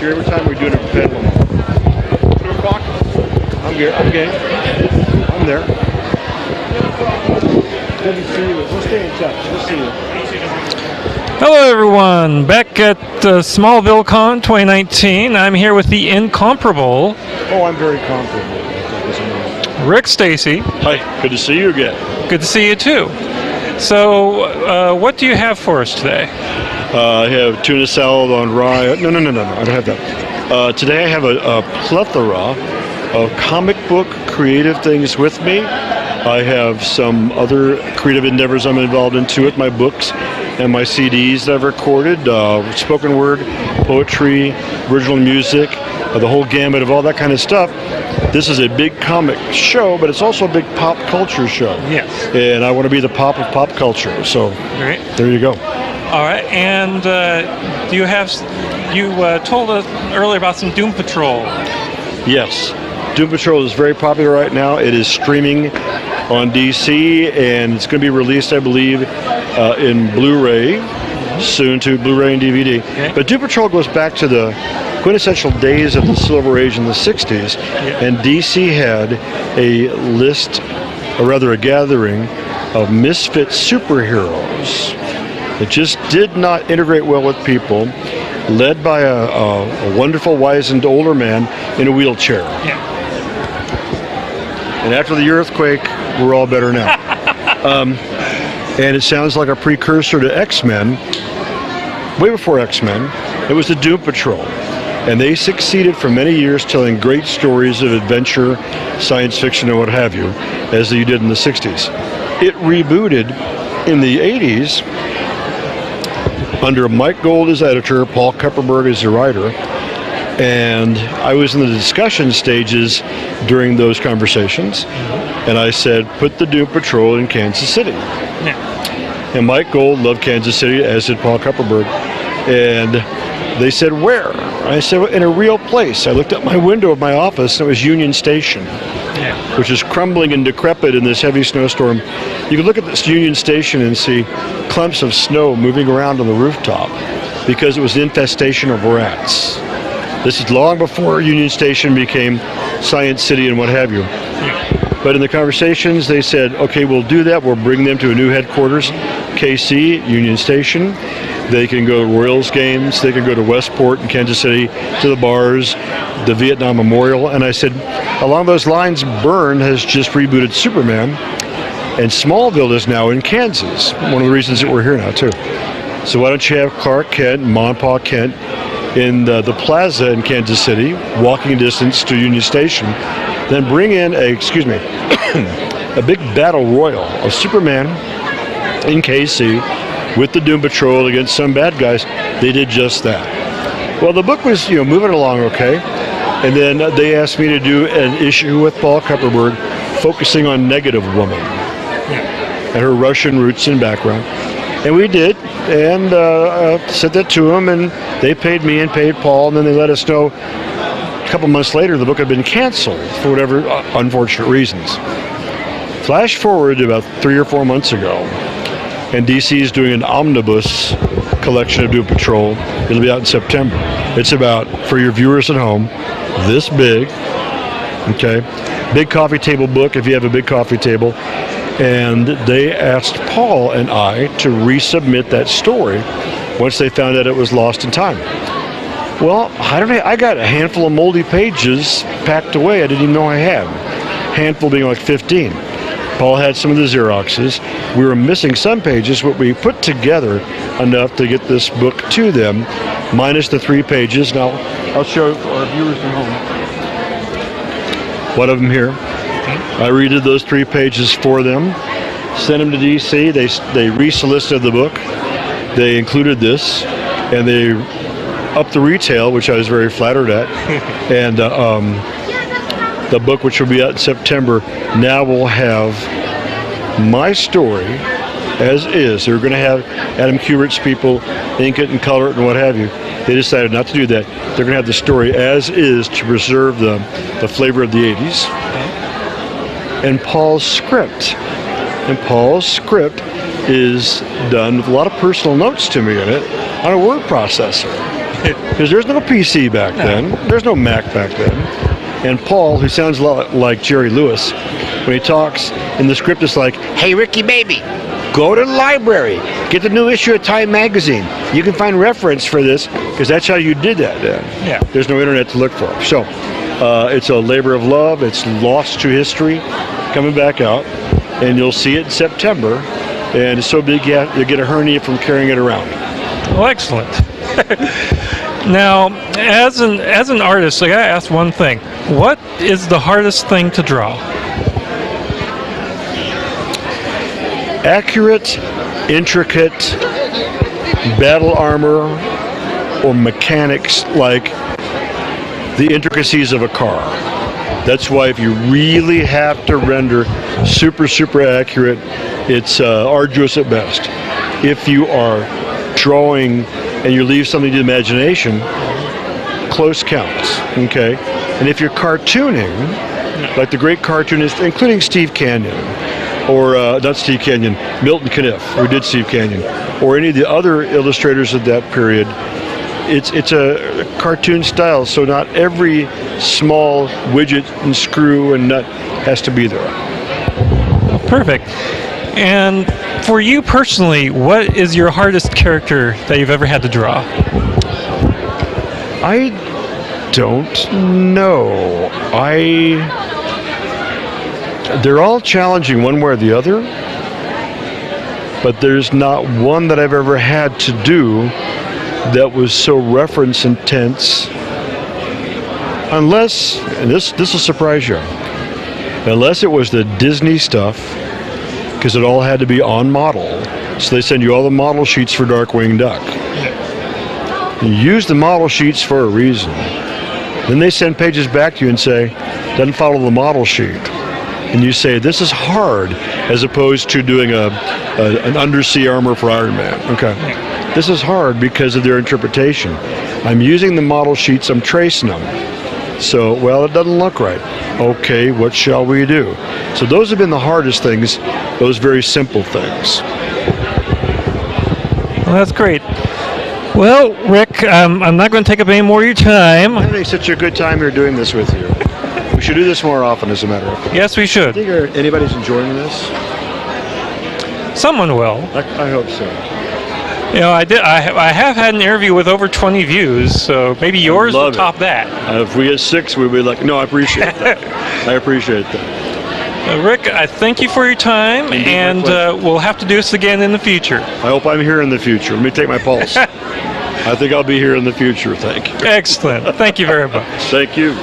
here every time we're doing a peddling. 2 o'clock? I'm good. I'm game. I'm there. Good to see you. We'll stay in touch. We'll see you. Hello, everyone. Back at Smallville Con 2019. I'm here with the incomparable. Oh, I'm very comfortable. Rick Stasi. Hi. Good to see you again. Good to see you too. So, what do you have for us today? I have tuna salad on rye. No. I don't have that. Today I have a plethora of comic book creative things with me. I have some other creative endeavors I'm involved in too with my books and my CDs that I've recorded, spoken word, poetry, original music, the whole gamut of all that kind of stuff. This is a big comic show, but it's also a big pop culture show. Yes. And I want to be the pop of pop culture. So Great. There you go. All right. And do you have? You told us earlier about some Doom Patrol. Yes. Doom Patrol is very popular right now. It is streaming on DC, and it's going to be released, I believe, in Blu-ray soon, to Blu-ray and DVD. Okay. But Doom Patrol goes back to the quintessential days of the Silver Age in the 60s, and DC had a list, or rather a gathering, of misfit superheroes that just did not integrate well with people, led by a wonderful, wizened older man in a wheelchair. Yeah. And after the earthquake, we're all better now. And it sounds like a precursor to X-Men. Way before X-Men, it was the Doom Patrol. And they succeeded for many years telling great stories of adventure, science fiction, and what have you, as you did in the 60s. It rebooted in the 80s under Mike Gold as editor, Paul Kupperberg as the writer. And I was in the discussion stages during those conversations, and I said, put the Doom Patrol in Kansas City. Yeah. And Mike Gold loved Kansas City, as did Paul Kupperberg. And they said, where? I said, well, in a real place. I looked out my window of my office, and it was Union Station, which is crumbling and decrepit in this heavy snowstorm. You can look at this Union Station and see clumps of snow moving around on the rooftop because it was an infestation of rats. This is long before Union Station became Science City and what have you. But in the conversations, they said, okay, we'll do that. We'll bring them to a new headquarters, KC, Union Station. They can go to Royals games. They can go to Westport in Kansas City, to the bars, the Vietnam Memorial. And I said, along those lines, Byrne has just rebooted Superman, and Smallville is now in Kansas. One of the reasons that we're here now, too. So why don't you have Clark Kent, Ma and Pa Kent, in the plaza in Kansas City, walking distance to Union Station, then bring in a big battle royal of Superman in KC with the Doom Patrol against some bad guys. They did just that. Well, the book was, moving along okay, and then they asked me to do an issue with Paul Kupperberg focusing on Negative Woman and her Russian roots and background. And we did, and sent that to them, and they paid me and paid Paul, and then they let us know a couple months later the book had been canceled for whatever unfortunate reasons. Flash forward to about 3 or 4 months ago, and DC is doing an omnibus collection of Doom Patrol. It'll be out in September. It's about, for your viewers at home, this big, okay? Big coffee table book, if you have a big coffee table. And they asked Paul and I to resubmit that story once they found out it was lost in time. Well, I got a handful of moldy pages packed away I didn't even know I had. Handful being like 15. Paul had some of the Xeroxes. We were missing some pages, but we put together enough to get this book to them, minus the 3 pages. Now, I'll show our viewers at home one of them here. I redid those 3 pages for them, sent them to DC. They resolicited the book. They included this, and they upped the retail, which I was very flattered at. And the book, which will be out in September, now will have my story as is. They're going to have Adam Kubert's people ink it and color it and what have you. They decided not to do that. They're going to have the story as is to preserve the flavor of the 80s. And Paul's script. And Paul's script is done with a lot of personal notes to me in it on a word processor. Because there's no PC back then. There's no Mac back then. And Paul, who sounds a lot like Jerry Lewis, when he talks in the script, it's like, "Hey, Ricky, baby, go to the library. Get the new issue of Time magazine. You can find reference for this," because that's how you did that then. Yeah. There's no internet to look for. So it's a labor of love. It's lost to history, coming back out, and you'll see it in September. And it's so big you'll get a hernia from carrying it around. Well, excellent. Now, as an artist, I gotta ask one thing: what is the hardest thing to draw? Accurate, intricate battle armor or mechanics like the intricacies of a car. That's why if you really have to render super, super accurate, it's arduous at best. If you are drawing and you leave something to the imagination, close counts, okay? And if you're cartooning, like the great cartoonists, including Steve Canyon, or not Steve Canyon, Milton Caniff, who did Steve Canyon, or any of the other illustrators of that period, it's a cartoon style, so not every small widget and screw and nut has to be there. Perfect. And for you personally, what is your hardest character that you've ever had to draw? I don't know. They're all challenging one way or the other, but there's not one that I've ever had to do that was so reference intense, unless, and this will surprise you, unless it was the Disney stuff, because it all had to be on model. So they send you all the model sheets for Darkwing Duck. You use the model sheets for a reason. Then they send pages back to you and say, doesn't follow the model sheet. And you say, this is hard, as opposed to doing an undersea armor for Iron Man. Okay. This is hard because of their interpretation. I'm using the model sheets, I'm tracing them. So, well, it doesn't look right. Okay, what shall we do? So those have been the hardest things, those very simple things. Well, that's great. Well, Rick, I'm not going to take up any more of your time. I'm having such a good time here doing this with you. We should do this more often, as a matter of fact. Yes, we should. I think anybody's enjoying this? Someone will. I hope so. You know, I have had an interview with over 20 views, so maybe yours will top that. If we get 6, we'll be like, no, I appreciate that. I appreciate that. Rick, I thank you for your time, and we'll have to do this again in the future. I hope I'm here in the future. Let me take my pulse. I think I'll be here in the future. Thank you. Excellent. Thank you very much. Thank you.